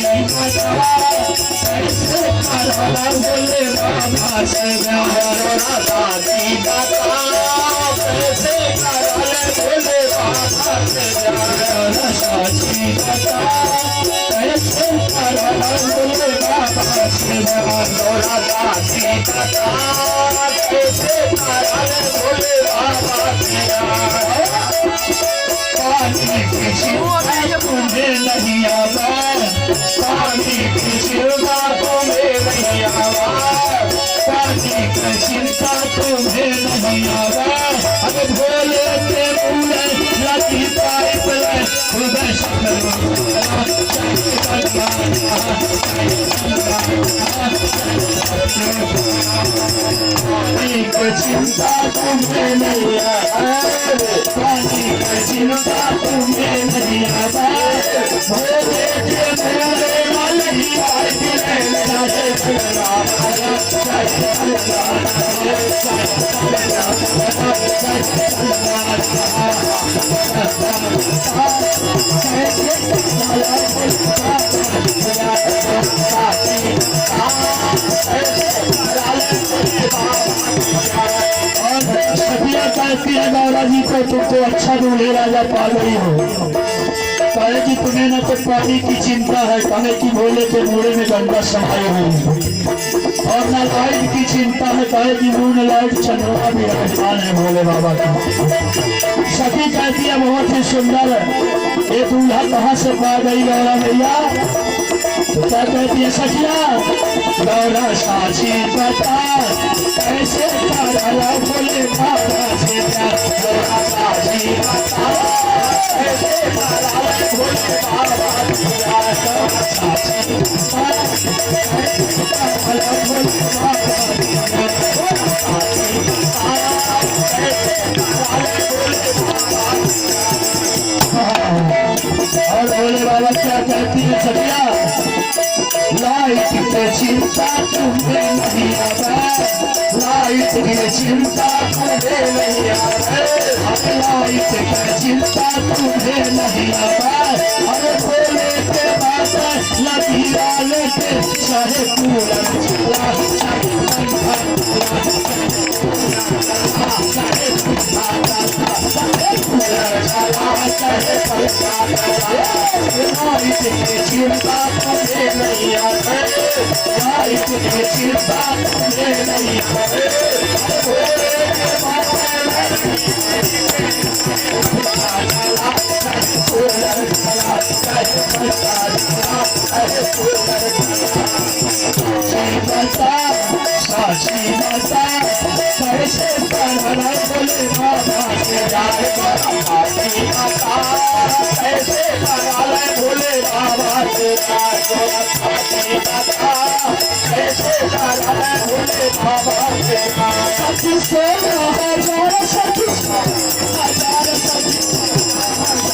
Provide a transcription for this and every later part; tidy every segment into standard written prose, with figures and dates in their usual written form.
कैसे कराला भोले बाबा से साची बता कैसे कराला भोले बाबा से साची बता कैसे कराला भोले बाबा से साची बता कैसे कराला भोले बाबा से पानी की शिवा तुझे नहीं आवा पानी की शिवा तुम्हें नहीं आवा पानी की चिंता तुम्हें नहीं आवा अब भोले के पूरे लगी पाइप ले हृदय शक्ल पानी की चिंता तुम्हें नहीं आवा पानी की चिंता तुम्हें नहीं आवा भोले के पूरे लगी पाइप ले गौरा जी को तुमको अच्छा दूल्हे राजा पा गई हो कहे कि तुम्हें न तो पानी की चिंता है कहे कि भोले के मुड़े में गंगा समाये हुए और न लाइट की चिंता है कहे कि मून लाइट चंद्रमा भी विराजमान है भोले बाबा की। सखी कहती है बहुत ही सुंदर ये दूल्हा कहाँ से पा गई गौरा मैया तो क्या कहती है सखिया गौरा साची बता कैसे कराला भोले बाबा से गौरा साची बता कैसे कराला भोले बाबा से साची बता कैसे कराला भोले बाबा से साची बता कैसे कराला भोले बाबा और भोले बाबा क्या कहती है सखिया लाइट की चिंता तुम्हें नहीं आवे लाइट की चिंता तुम्हें नहीं आवे लाइट की चिंता तुम्हें नहीं आवे अरे भोले के बात लगी वाले के चाहे पूरा चला चाहे लाइट की चिंता तुम्हें नहीं आवे लाइट की चिंता तुम्हें नहीं आवे भोले के साची बता कैसे कराला भोले बाबा से साची बता कैसे कराला भोले बाबा से साची बता कैसे कराला भोले बाबा से सखी से हजार सखी हजार सखी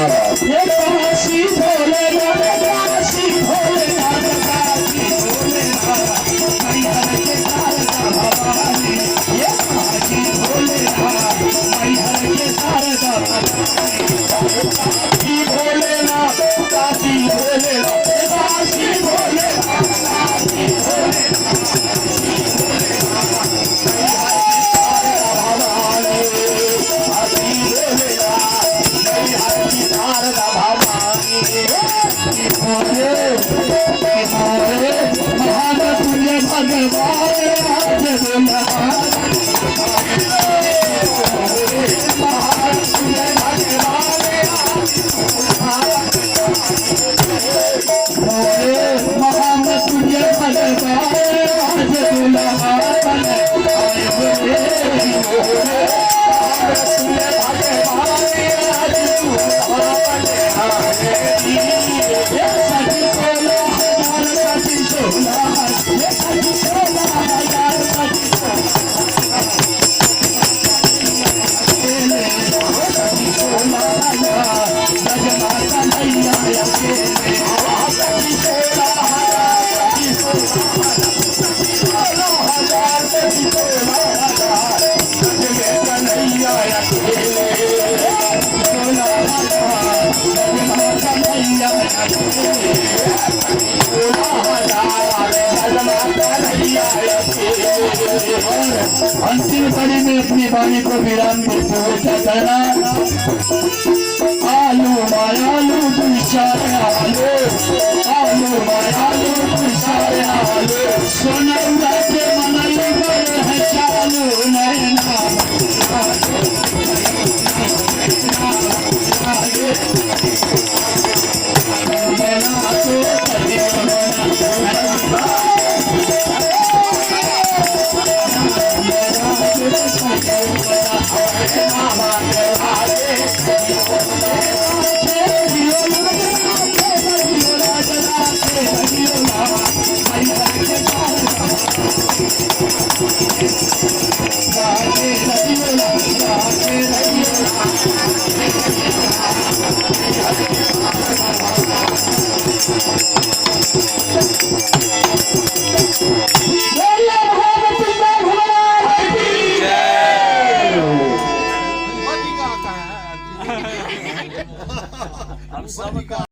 ये काशी भोलेनाथ काशी भोलेनाथ काशी भोलेनाथ मैहर के शारदा भवानी ये काशी भोलेनाथ मैहर के शारदा भवानी काशी भोलेनाथ काशी भोलेनाथ काशी भोलेनाथ काशी अंतिम कड़ी में अपनी वाणी को विराम देते हुए क्या कहना आलू मायालू दुचारे आलू आलू मायालू दुचारे आलू सोनौरा के मनई बड़े है चालू नैना हम सब का